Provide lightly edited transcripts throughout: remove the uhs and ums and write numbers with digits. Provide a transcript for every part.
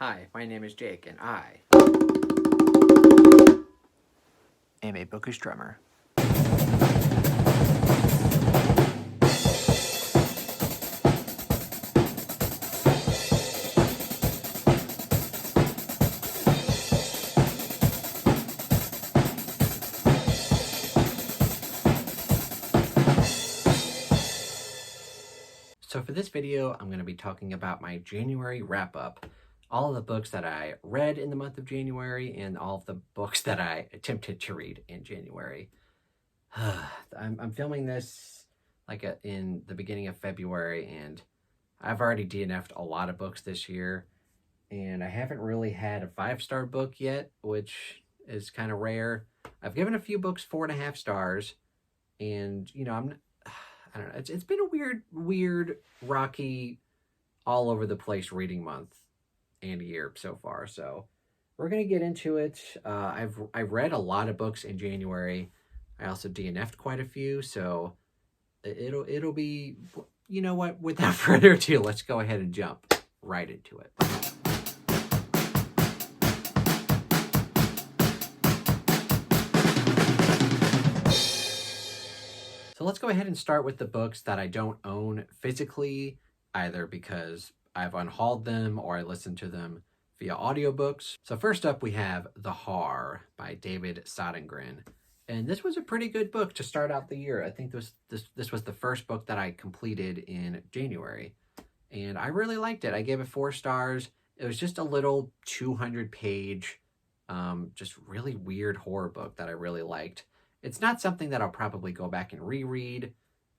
Hi, my name is Jake, and I am a bookish drummer. So for this video, I'm going to be talking about my January wrap-up. All of the books that I read in the month of January and all of the books that I attempted to read in January. I'm filming this in the beginning of February, and I've already DNF'd a lot of books this year, and I haven't really had a 5-star book yet, which is kind of rare. I've given a few books 4.5 stars, and I don't know. It's been a weird, rocky, all over the place reading month and year so far. So we're gonna get into it. I read a lot of books in January. I also DNF'd quite a few, so it'll be, you know what? Without further ado, let's go ahead and jump right into it. So let's go ahead and start with the books that I don't own physically, either because I've unhauled them or I listened to them via audiobooks. So first up, we have The Har by David Sotengren. And this was a pretty good book to start out the year. I think this was the first book that I completed in January. And I really liked it. I gave it 4 stars. It was just a little 200-page, just really weird horror book that I really liked. It's not something that I'll probably go back and reread.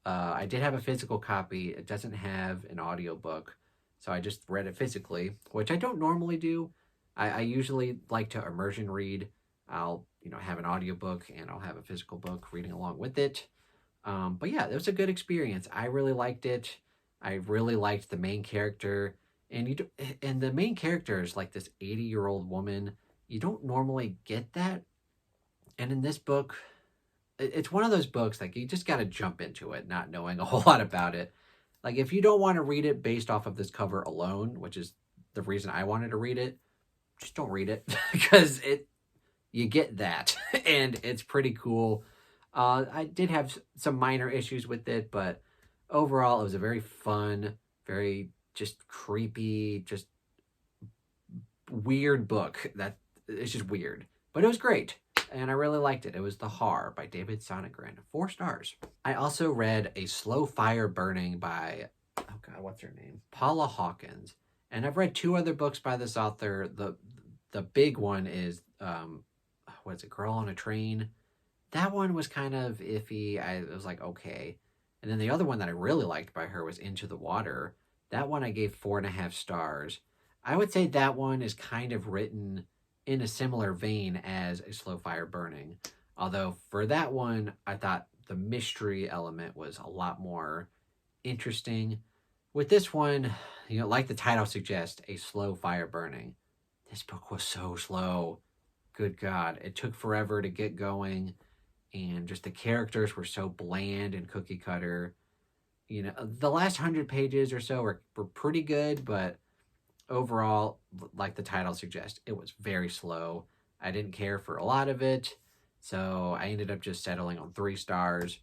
I did have a physical copy. It doesn't have an audiobook, so I just read it physically, which I don't normally do. I usually like to immersion read. I'll have an audiobook and I'll have a physical book reading along with it. But yeah, it was a good experience. I really liked it. I really liked the main character, and the main character is like this 80-year-old woman. You don't normally get that, and in this book, it's one of those books, like, you just got to jump into it not knowing a whole lot about it. Like, if you don't want to read it based off of this cover alone, which is the reason I wanted to read it, just don't read it because you get that and it's pretty cool. I did have some minor issues with it, but overall it was a very fun, very just creepy, just weird book that it's just weird, but it was great. And I really liked it. It was The Har by David Sotengren. 4 stars. I also read A Slow Fire Burning by, oh God, what's her name? Paula Hawkins. And I've read 2 other books by this author. The big one is, what is it, Girl on a Train? That one was kind of iffy. I was like, okay. And then the other one that I really liked by her was Into the Water. That one I gave 4.5 stars. I would say that one is kind of written in a similar vein as A Slow Fire Burning. Although for that one, I thought the mystery element was a lot more interesting. With this one, like the title suggests, A Slow Fire Burning. This book was so slow. Good God. It took forever to get going. And just the characters were so bland and cookie cutter. The last 100 pages or so were pretty good, but overall, like the title suggests, it was very slow. I didn't care for a lot of it, so I ended up just settling on 3 stars.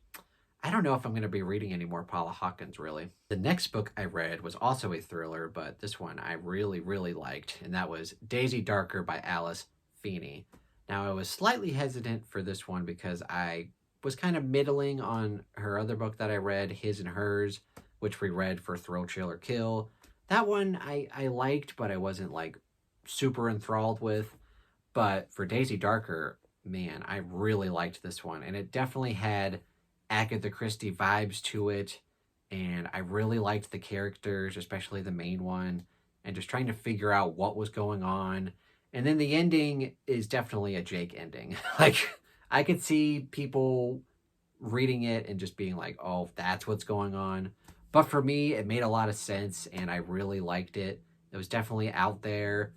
I don't know if I'm going to be reading any more Paula Hawkins, really. The next book I read was also a thriller, but this one I really, really liked, and that was Daisy Darker by Alice Feeney. Now, I was slightly hesitant for this one because I was kind of middling on her other book that I read, His and Hers, which we read for Thrill, Chill, or Kill. That one I liked, but I wasn't like super enthralled with. But for Daisy Darker, man, I really liked this one. And it definitely had Agatha Christie vibes to it. And I really liked the characters, especially the main one, and just trying to figure out what was going on. And then the ending is definitely a Jake ending. Like, I could see people reading it and just being like, oh, that's what's going on. But for me, it made a lot of sense, and I really liked it. It was definitely out there.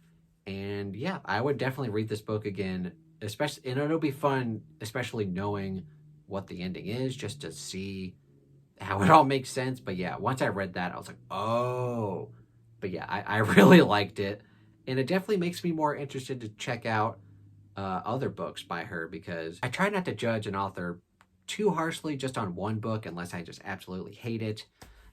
And yeah, I would definitely read this book again, especially, and it'll be fun, especially knowing what the ending is, just to see how it all makes sense. But yeah, once I read that, I was like, oh. But yeah, I really liked it. And it definitely makes me more interested to check out other books by her, because I try not to judge an author too harshly just on one book unless I just absolutely hate it.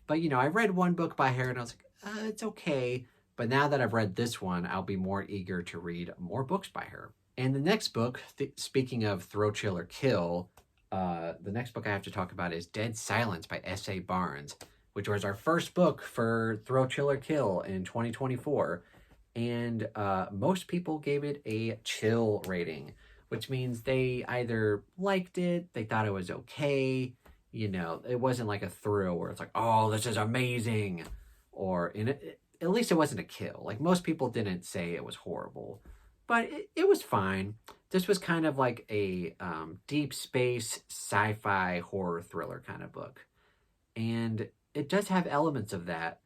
But, I read one book by her and I was like, it's okay. But now that I've read this one, I'll be more eager to read more books by her. And the next book, speaking of Throw, Chill, or Kill, the next book I have to talk about is Dead Silence by S.A. Barnes, which was our first book for Throw, Chill, or Kill in 2024. And most people gave it a chill rating, which means they either liked it, they thought it was okay, it wasn't like a thrill where it's like, oh, this is amazing, or at least it wasn't a kill. Like, most people didn't say it was horrible, but it was fine. This was kind of like a deep space sci-fi horror thriller kind of book, and it does have elements of that,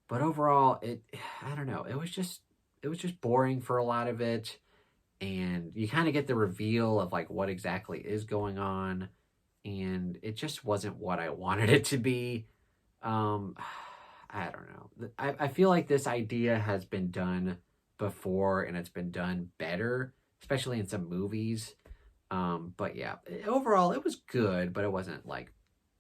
but overall, I don't know, it was just boring for a lot of it, and you kind of get the reveal of like what exactly is going on, and it just wasn't what I wanted it to be. I don't know. I feel like this idea has been done before, and it's been done better, especially in some movies. But yeah, overall it was good, but it wasn't like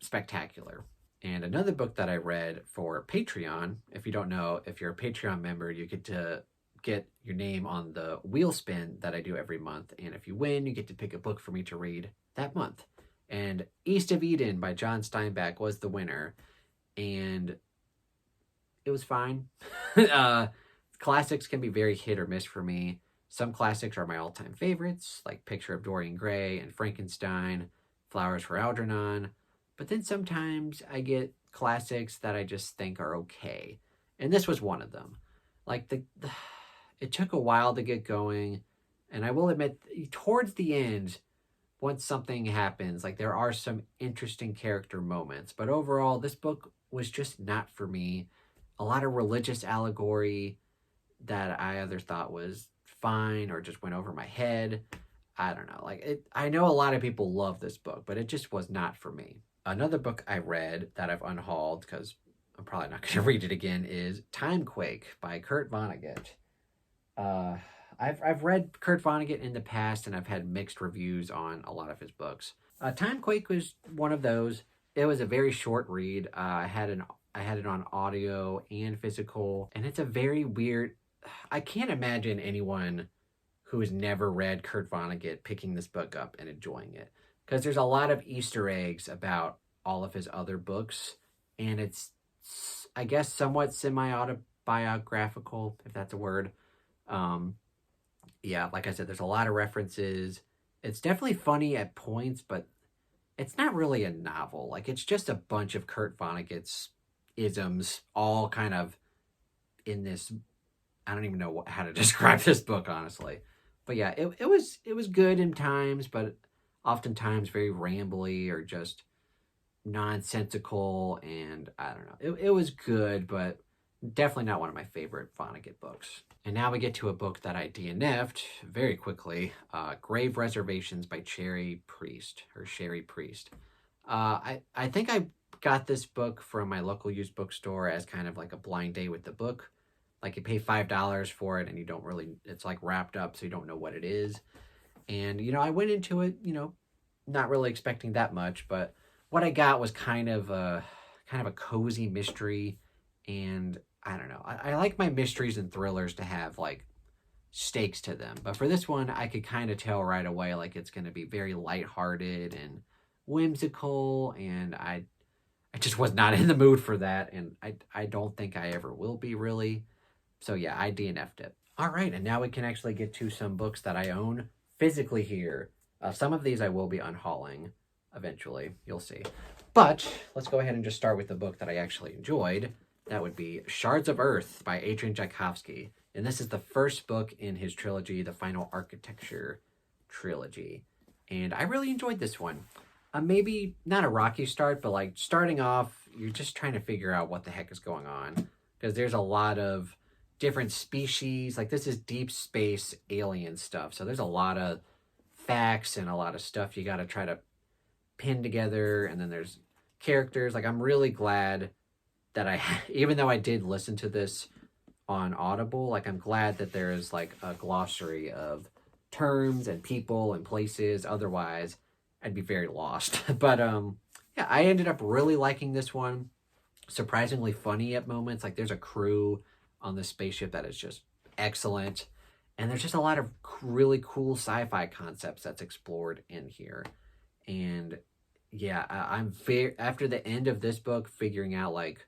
spectacular. And another book that I read for Patreon, if you don't know, if you're a Patreon member, you get to get your name on the wheel spin that I do every month. And if you win, you get to pick a book for me to read that month. And East of Eden by John Steinbeck was the winner. And it was fine. Classics can be very hit or miss for me. Some classics are my all-time favorites, like Picture of Dorian Gray and Frankenstein, Flowers for Algernon. But then sometimes I get classics that I just think are okay. And this was one of them. Like, it took a while to get going. And I will admit, towards the end, once something happens, like, there are some interesting character moments. But overall, this book was just not for me. A lot of religious allegory that I either thought was fine or just went over my head. I don't know. I know a lot of people love this book, but it just was not for me. Another book I read that I've unhauled because I'm probably not going to read it again is Timequake by Kurt Vonnegut. I've read Kurt Vonnegut in the past, and I've had mixed reviews on a lot of his books. Timequake was one of those. It was a very short read. I had it on audio and physical, and it's a very weird. I can't imagine anyone who has never read Kurt Vonnegut picking this book up and enjoying it, because there's a lot of Easter eggs about all of his other books, and it's, I guess, somewhat semi-autobiographical, if that's a word. Yeah, like I said, there's a lot of references. It's definitely funny at points, but it's not really a novel. Like, it's just a bunch of Kurt Vonnegut's isms all kind of in this. I don't even know how to describe this book, honestly. But yeah, it was good in times, but oftentimes very rambly or just nonsensical, and I don't know. It was good, but definitely not one of my favorite Vonnegut books. And now we get to a book that I DNF'd very quickly, Grave Reservations by Sherry Priest. I think I got this book from my local used bookstore as kind of like a blind date with the book. Like, you pay $5 for it, and you don't really, it's like wrapped up, so you don't know what it is. And, I went into it, not really expecting that much, but what I got was kind of a cozy mystery. And I don't know, I like my mysteries and thrillers to have like stakes to them. But for this one, I could kind of tell right away, like, it's going to be very lighthearted and whimsical, and I just was not in the mood for that, and I don't think I ever will be, really. So yeah, I DNF'd it. All right, and now we can actually get to some books that I own physically here. Some of these I will be unhauling eventually, you'll see. But let's go ahead and just start with the book that I actually enjoyed. That would be Shards of Earth by Adrian Tchaikovsky. And this is the first book in his trilogy, the Final Architecture trilogy. And I really enjoyed this one. Maybe not a rocky start, but like starting off, you're just trying to figure out what the heck is going on. Because there's a lot of different species. Like, this is deep space alien stuff. So there's a lot of facts and a lot of stuff you got to try to pin together. And then there's characters. Like, I'm really glad that even though I did listen to this on Audible. Like, I'm glad that there is like a glossary of terms and people and places. Otherwise, I'd be very lost. But yeah, I ended up really liking this one. Surprisingly funny at moments. Like, there's a crew on this spaceship that is just excellent. And there's just a lot of really cool sci-fi concepts that's explored in here. And yeah, I'm very, after the end of this book, figuring out like,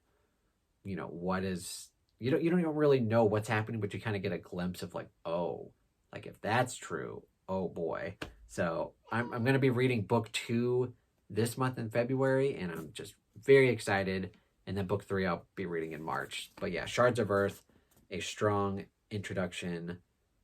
what is, you don't even really know what's happening, but you kind of get a glimpse of like, oh, like if that's true, oh boy. So I'm going to be reading book 2 this month in February, and I'm just very excited. And then book 3 I'll be reading in March. But yeah, Shards of Earth, a strong introduction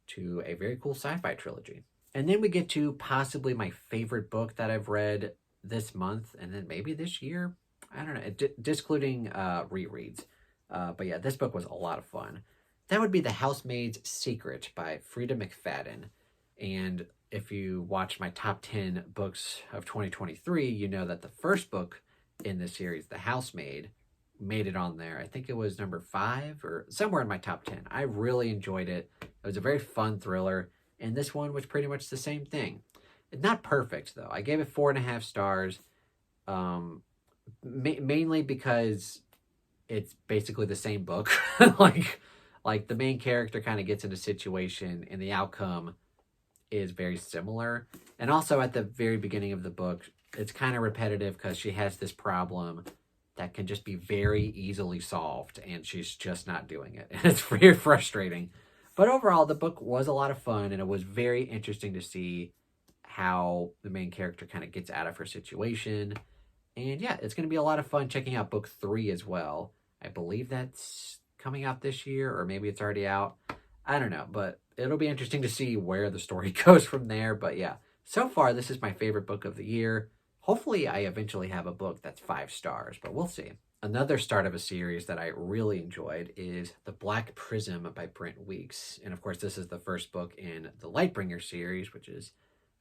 to a very cool sci-fi trilogy. And then we get to possibly my favorite book that I've read this month, and then maybe this year. I don't know, discluding rereads. But yeah, this book was a lot of fun. That would be The Housemaid's Secret by Frida McFadden. And if you watch my top 10 books of 2023, you know that the first book in this series, The Housemaid, made it on there. I think it was number 5 or somewhere in my top 10. I really enjoyed it. It was a very fun thriller. And this one was pretty much the same thing. It's not perfect, though. I gave it 4.5 stars. Mainly because it's basically the same book. like the main character kind of gets in a situation and the outcome is very similar. And also at the very beginning of the book, it's kind of repetitive because she has this problem that can just be very easily solved and she's just not doing it. And it's very frustrating. But overall, the book was a lot of fun, and it was very interesting to see how the main character kind of gets out of her situation. And yeah, it's going to be a lot of fun checking out book 3 as well. I believe that's coming out this year, or maybe it's already out. I don't know, but it'll be interesting to see where the story goes from there. But yeah, so far, this is my favorite book of the year. Hopefully, I eventually have a book that's 5 stars, but we'll see. Another start of a series that I really enjoyed is The Black Prism by Brent Weeks. And of course, this is the first book in the Lightbringer series, which is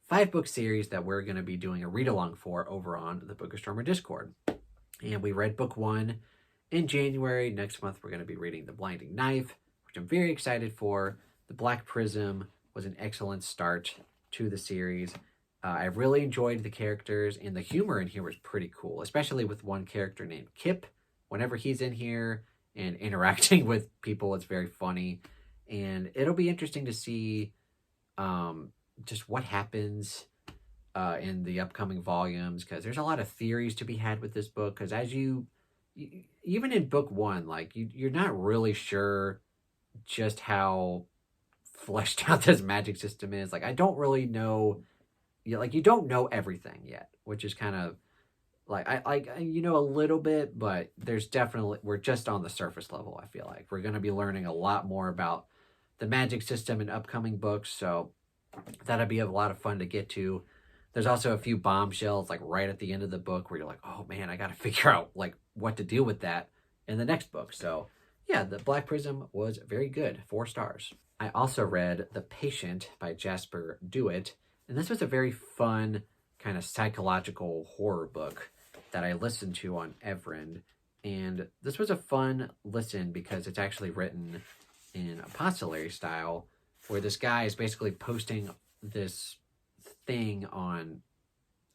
5-book series that we're going to be doing a read-along for over on the Book Astronomer Discord. And we read book 1 in January. Next month, we're going to be reading The Blinding Knife, which I'm very excited for. The Black Prism was an excellent start to the series. I really enjoyed the characters, and the humor in here was pretty cool, especially with one character named Kip. Whenever he's in here and interacting with people, it's very funny. And it'll be interesting to see just what happens in the upcoming volumes, because there's a lot of theories to be had with this book. Because as you even in book 1, like you're not really sure just how fleshed out this magic system is. Like, I don't really know. You don't know everything yet, which is kind of like, I a little bit, but there's definitely, we're just on the surface level. I feel like we're going to be learning a lot more about the magic system in upcoming books. So that'll be a lot of fun to get to. There's also a few bombshells like right at the end of the book where you're like, oh man, I got to figure out like what to do with that in the next book. So yeah, The Black Prism was very good. 4 stars. I also read The Patient by Jasper Dewitt. And this was a very fun kind of psychological horror book that I listened to on Evrind. And this was a fun listen because it's actually written in epistolary style, where this guy is basically posting this thing on,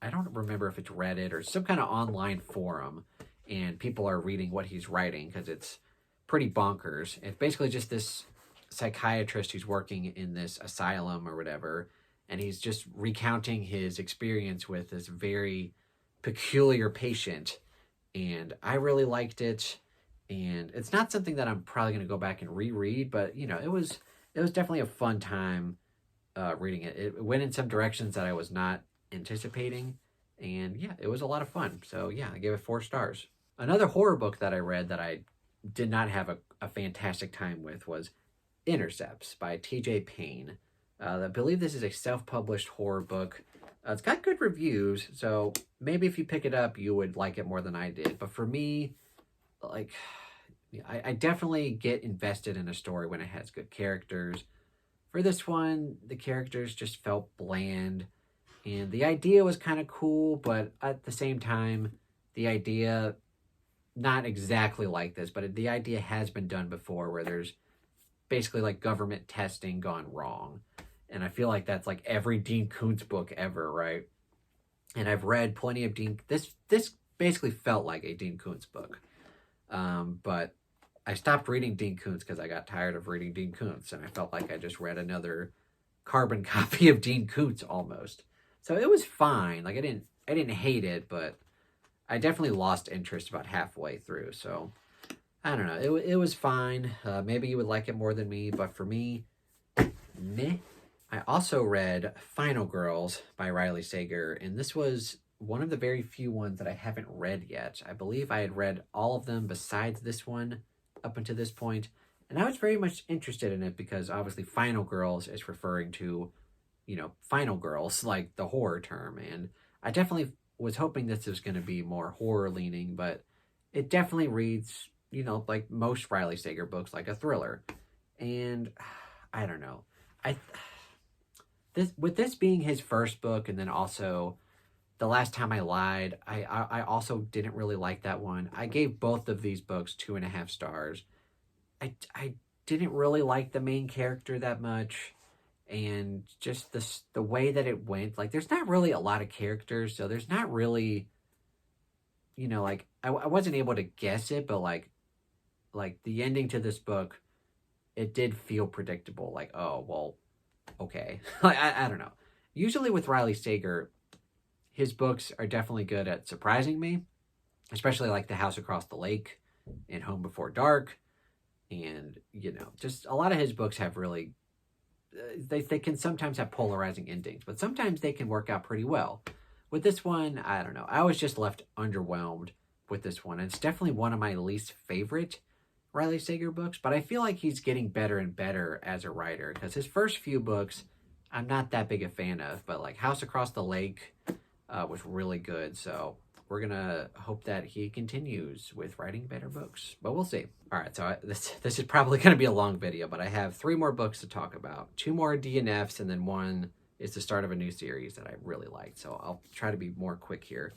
I don't remember if it's Reddit or some kind of online forum, and people are reading what he's writing because it's pretty bonkers. It's basically just this psychiatrist who's working in this asylum or whatever, and he's just recounting his experience with this very peculiar patient. And I really liked it. And it's not something that I'm probably going to go back and reread, but it was definitely a fun time reading it. It went in some directions that I was not anticipating. And yeah, it was a lot of fun. So yeah, I gave it 4 stars. Another horror book that I read that I did not have a fantastic time with was Intercepts by TJ Payne. I believe this is a self-published horror book. It's got good reviews, so maybe if you pick it up, you would like it more than I did. But for me, like, I definitely get invested in a story when it has good characters. For this one, the characters just felt bland, and the idea was kind of cool, but at the same time, the idea, not exactly like this, but the idea has been done before, where there's basically like government testing gone wrong. And I feel like that's like every Dean Koontz book ever, right? And I've read plenty of this basically felt like a Dean Koontz book. But I stopped reading Dean Koontz because I got tired of reading Dean Koontz, and I felt like I just read another carbon copy of Dean Koontz almost. So it was fine. Like I didn't hate it, but I definitely lost interest about halfway through. So I don't know. It was fine. Maybe you would like it more than me, but for me, meh. I also read Final Girls by Riley Sager, and this was one of the very few ones that I haven't read yet. I believe I had read all of them besides this one up until this point, and I was very much interested in it because obviously Final Girls is referring to, Final Girls, like the horror term, and I definitely was hoping this was going to be more horror leaning, but it definitely reads, like most Riley Sager books, like a thriller. And I don't know. This being his first book, and then also The Last Time I Lied, I also didn't really like that one. I gave both of these books 2.5 stars. I didn't really like the main character that much, and just the way that it went. Like, there's not really a lot of characters, so there's not really, like I wasn't able to guess it, but like the ending to this book, it did feel predictable. Like, oh well, okay. I don't know. Usually with Riley Sager, his books are definitely good at surprising me, especially like The House Across the Lake and Home Before Dark. And, just a lot of his books have really, they can sometimes have polarizing endings, but sometimes they can work out pretty well. With this one, I don't know. I was just left underwhelmed with this one. It's definitely one of my least favorite Riley Sager books, but I feel like he's getting better and better as a writer because his first few books I'm not that big a fan of, but like House Across the Lake was really good. So we're gonna hope that he continues with writing better books, but we'll see. All right, so this is probably gonna be a long video, but I have 3 more books to talk about. 2 more DNFs, and then 1 is the start of a new series that I really liked. So I'll try to be more quick here.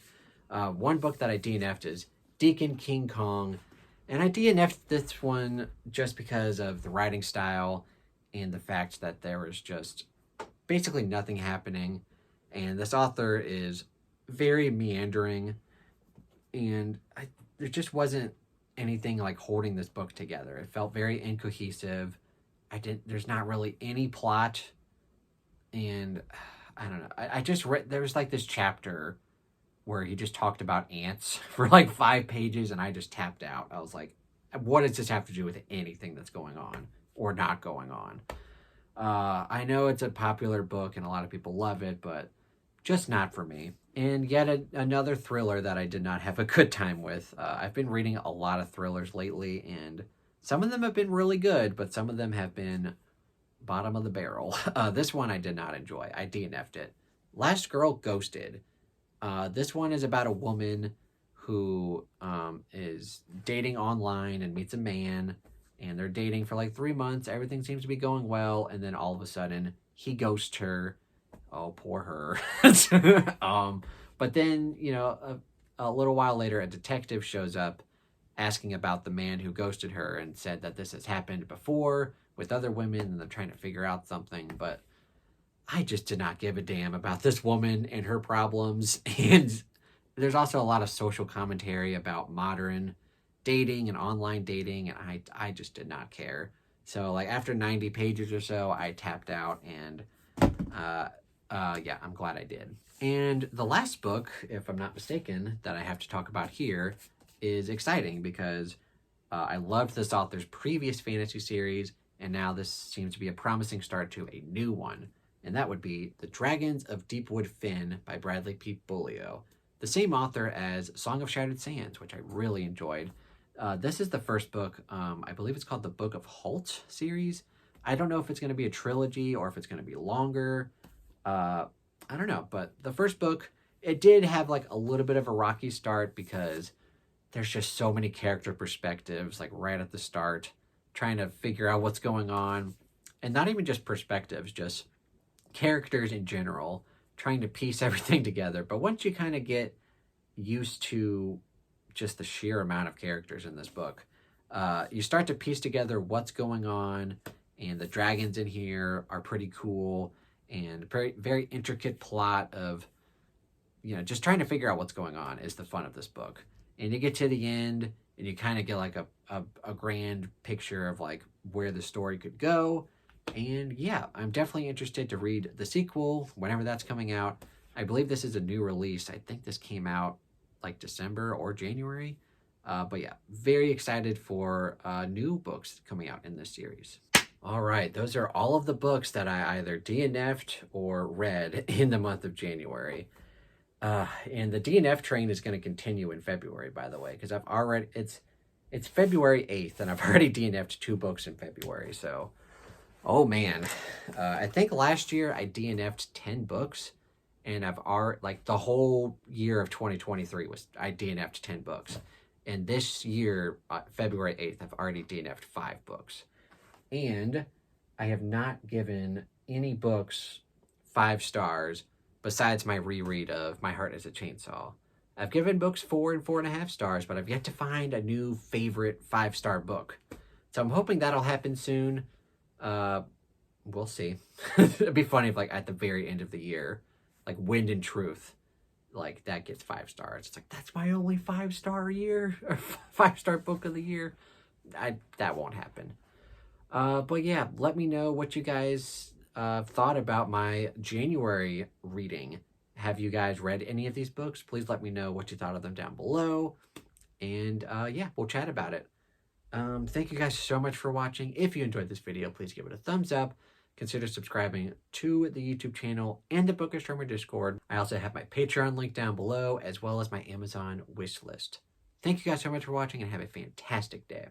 1 book that I DNF'd is Deacon King Kong. And I DNF'd this one just because of the writing style and the fact that there was just basically nothing happening. And this author is very meandering. And there just wasn't anything like holding this book together. It felt very incohesive. There's not really any plot. And I don't know. I just read, there was like this chapter where he just talked about ants for like 5 pages, and I just tapped out. I was like, what does this have to do with anything that's going on or not going on? I know it's a popular book and a lot of people love it, but just not for me. And yet another thriller that I did not have a good time with. I've been reading a lot of thrillers lately, and some of them have been really good, but some of them have been bottom of the barrel. This one I did not enjoy. I DNF'd it. Last Girl Ghosted. This one is about a woman who is dating online and meets a man, and they're dating for like 3 months. Everything seems to be going well, and then all of a sudden he ghosts her. Oh, poor her. But then, a little while later, a detective shows up asking about the man who ghosted her and said that this has happened before with other women, and they're trying to figure out something. But I just did not give a damn about this woman and her problems. And there's also a lot of social commentary about modern dating and online dating, and I just did not care. So like after 90 pages or so, I tapped out, and yeah, I'm glad I did. And the last book, if I'm not mistaken, that I have to talk about here is exciting because I loved this author's previous fantasy series, and now this seems to be a promising start to a new one. And that would be The Dragons of Deepwood Fen by Bradley P. Bulio, the same author as Song of Shattered Sands, which I really enjoyed. This is the first book. I believe it's called the Book of Holt series. I don't know if it's going to be a trilogy or if it's going to be longer. I don't know, but the first book, it did have like a little bit of a rocky start because there's just so many character perspectives, like right at the start, trying to figure out what's going on. And not even just perspectives, just characters in general, trying to piece everything together. But once you kind of get used to just the sheer amount of characters in this book, you start to piece together what's going on, and the dragons in here are pretty cool, and very, very intricate plot of, you know, just trying to figure out what's going on is the fun of this book. And you get to the end and you kind of get like a grand picture of like where the story could go. And yeah, I'm definitely interested to read the sequel whenever that's coming out. I believe this is a new release. I think this came out like December or January. But yeah, very excited for new books coming out in this series. All right, those are all of the books that I either DNF'd or read in the month of January. And the DNF train is going to continue in February, by the way, because I've already, it's February 8th, and I've already DNF'd 2 books in February, so, oh man. I think last year I DNF'd 10 books, and I've already, like, the whole year of 2023 I DNF'd 10 books. And this year, February 8th, I've already DNF'd 5 books. And I have not given any books 5 stars besides my reread of My Heart is a Chainsaw. I've given books 4 and 4.5 stars, but I've yet to find a new favorite 5-star book. So I'm hoping that'll happen soon. We'll see. It'd be funny if, like, at the very end of the year, like Wind and Truth, like, that gets 5 stars. It's like, that's my only 5-star year, or 5-star book of the year. That won't happen. But yeah, let me know what you guys thought about my January reading. Have you guys read any of these books? Please let me know what you thought of them down below. And yeah, we'll chat about it. Thank you guys so much for watching. If you enjoyed this video, please give it a thumbs up. Consider subscribing to the YouTube channel and the Book Astronomer Discord. I also have my Patreon link down below, as well as my Amazon wish list. Thank you guys so much for watching, and have a fantastic day.